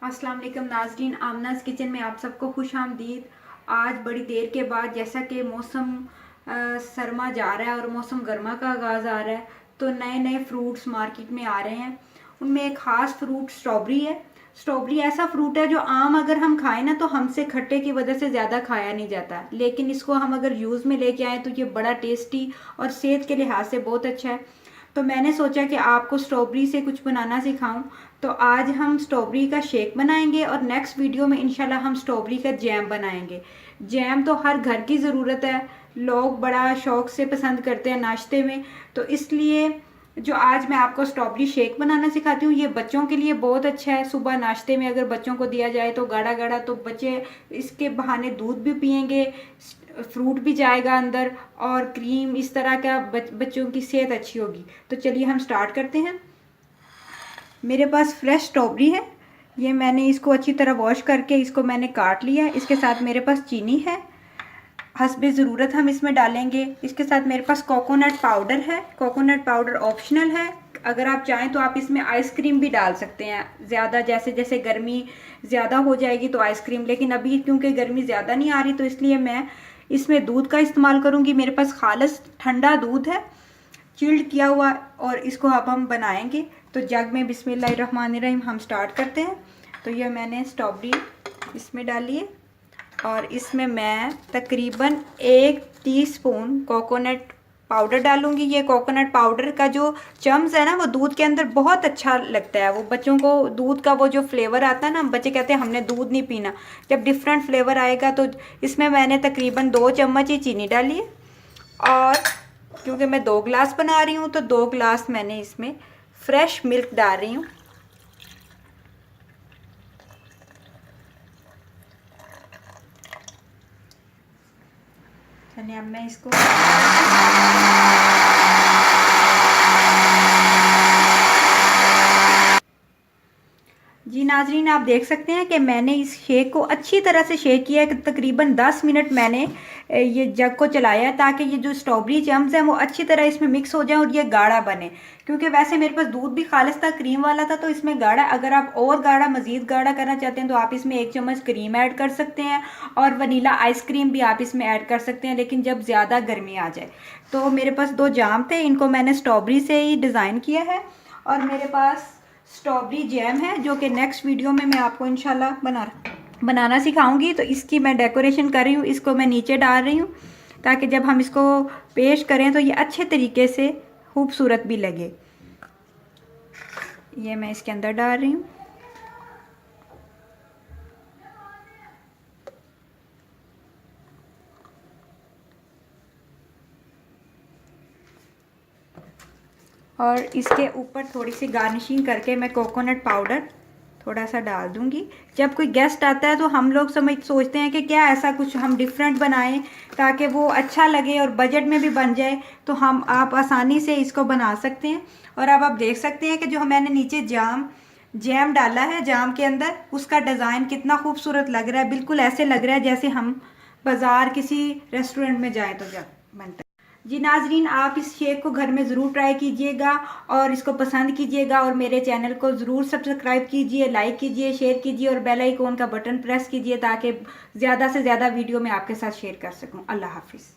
अस्सलाम वालेकुम नाज़रीन, आमनाज़ किचन में आप सबको खुश आमदीद। आज बड़ी देर के बाद जैसा कि मौसम सरमा जा रहा है और मौसम गर्मा का आगाज़ आ रहा है, तो नए नए फ्रूट्स मार्केट में आ रहे हैं। उनमें एक ख़ास फ्रूट स्ट्रॉबेरी है। स्ट्रॉबेरी ऐसा फ्रूट है जो आम अगर हम खाएं ना तो हमसे खट्टे की वजह से ज़्यादा खाया नहीं जाता, लेकिन इसको हम अगर यूज़ में लेके आएँ तो ये बड़ा टेस्टी और सेहत के लिहाज से बहुत अच्छा है। तो मैंने सोचा कि आपको स्ट्रॉबेरी से कुछ बनाना सिखाऊं। तो आज हम स्ट्रॉबेरी का शेक बनाएंगे और नेक्स्ट वीडियो में इंशाल्लाह हम स्ट्रॉबेरी का जैम बनाएंगे। जैम तो हर घर की ज़रूरत है, लोग बड़ा शौक़ से पसंद करते हैं नाश्ते में। तो इसलिए जो आज मैं आपको स्ट्रॉबेरी शेक बनाना सिखाती हूँ, ये बच्चों के लिए बहुत अच्छा है। सुबह नाश्ते में अगर बच्चों को दिया जाए तो गाढ़ा गाढ़ा, तो बच्चे इसके बहाने दूध भी पियेंगे, फ्रूट भी जाएगा अंदर और क्रीम, इस तरह का बच्चों की सेहत अच्छी होगी। तो चलिए हम स्टार्ट करते हैं। मेरे पास फ्रेश स्ट्रॉबेरी है। ये मैंने इसको अच्छी तरह वॉश करके इसको मैंने काट लिया है। इसके साथ मेरे पास चीनी है, हस्बे ज़रूरत हम इसमें डालेंगे। इसके साथ मेरे पास कोकोनट पाउडर है। कोकोनट पाउडर ऑप्शनल है, अगर आप चाहें तो आप इसमें आइसक्रीम भी डाल सकते हैं। ज़्यादा जैसे जैसे गर्मी ज़्यादा हो जाएगी तो आइसक्रीम, लेकिन अभी क्योंकि गर्मी ज़्यादा नहीं आ रही तो इसलिए मैं इसमें दूध का इस्तेमाल करूँगी। मेरे पास खालिस ठंडा दूध है, चिल्ड किया हुआ, और इसको अब हम बनाएंगे। तो जग में बिस्मिल्लाहिर्रहमानिर्रहीम हम स्टार्ट करते हैं। तो ये मैंने स्ट्रॉबेरी इसमें डाली है और इसमें मैं तकरीबन 1 टीस्पून कोकोनट पाउडर डालूंगी। ये कोकोनट पाउडर का जो चम्स है ना, वो दूध के अंदर बहुत अच्छा लगता है। वो बच्चों को दूध का वो जो फ्लेवर आता है ना, बच्चे कहते हैं हमने दूध नहीं पीना, जब डिफरेंट फ्लेवर आएगा। तो इसमें मैंने तकरीबन 2 चम्मच ही चीनी डाली है, और क्योंकि मैं 2 गिलास बना रही हूँ तो 2 गिलास मैंने इसमें फ्रेश मिल्क डाल रही हूँ। अब मैं इसको जी नाजरीन, आप देख सकते हैं कि मैंने इस शेक को अच्छी तरह से शेक किया है। तकरीबन 10 मिनट मैंने ये जग को चलाया है ताकि ये जो स्ट्रॉबेरी जम्स हैं वो अच्छी तरह इसमें मिक्स हो जाए और ये गाढ़ा बने। क्योंकि वैसे मेरे पास दूध भी खालिस था, क्रीम वाला था, तो इसमें गाढ़ा, अगर आप और गाढ़ा मज़ीद गाढ़ा करना चाहते हैं तो आप इसमें 1 चम्मच क्रीम ऐड कर सकते हैं, और वनीला आइसक्रीम भी आप इसमें ऐड कर सकते हैं, लेकिन जब ज़्यादा गर्मी आ जाए। तो मेरे पास 2 जाम थे, इनको मैंने स्ट्रॉबेरी से ही डिज़ाइन किया है। और मेरे पास स्ट्रॉबेरी जैम है जो कि नेक्स्ट वीडियो में मैं आपको इंशाल्लाह बनाना सिखाऊंगी। तो इसकी मैं डेकोरेशन कर रही हूँ, इसको मैं नीचे डाल रही हूँ ताकि जब हम इसको पेश करें तो ये अच्छे तरीके से खूबसूरत भी लगे। ये मैं इसके अंदर डाल रही हूँ। और इसके ऊपर थोड़ी सी गार्निशिंग करके मैं कोकोनट पाउडर थोड़ा सा डाल दूंगी। जब कोई गेस्ट आता है तो हम लोग सोचते हैं कि क्या ऐसा कुछ हम डिफरेंट बनाएं ताकि वो अच्छा लगे और बजट में भी बन जाए, तो आप आसानी से इसको बना सकते हैं। और अब आप देख सकते हैं कि जो मैंने नीचे जैम डाला है, जाम के अंदर उसका डिज़ाइन कितना खूबसूरत लग रहा है। बिल्कुल ऐसे लग रहा है जैसे हम बाज़ार किसी रेस्टोरेंट में जाएँ तो बनता है। जी नाजरीन, आप इस शेक को घर में ज़रूर ट्राई कीजिएगा और इसको पसंद कीजिएगा, और मेरे चैनल को ज़रूर सब्सक्राइब कीजिए, लाइक कीजिए, शेयर कीजिए और बेल आइकॉन का बटन प्रेस कीजिए ताकि ज़्यादा से ज़्यादा वीडियो मैं आपके साथ शेयर कर सकूं। अल्लाह हाफिज़।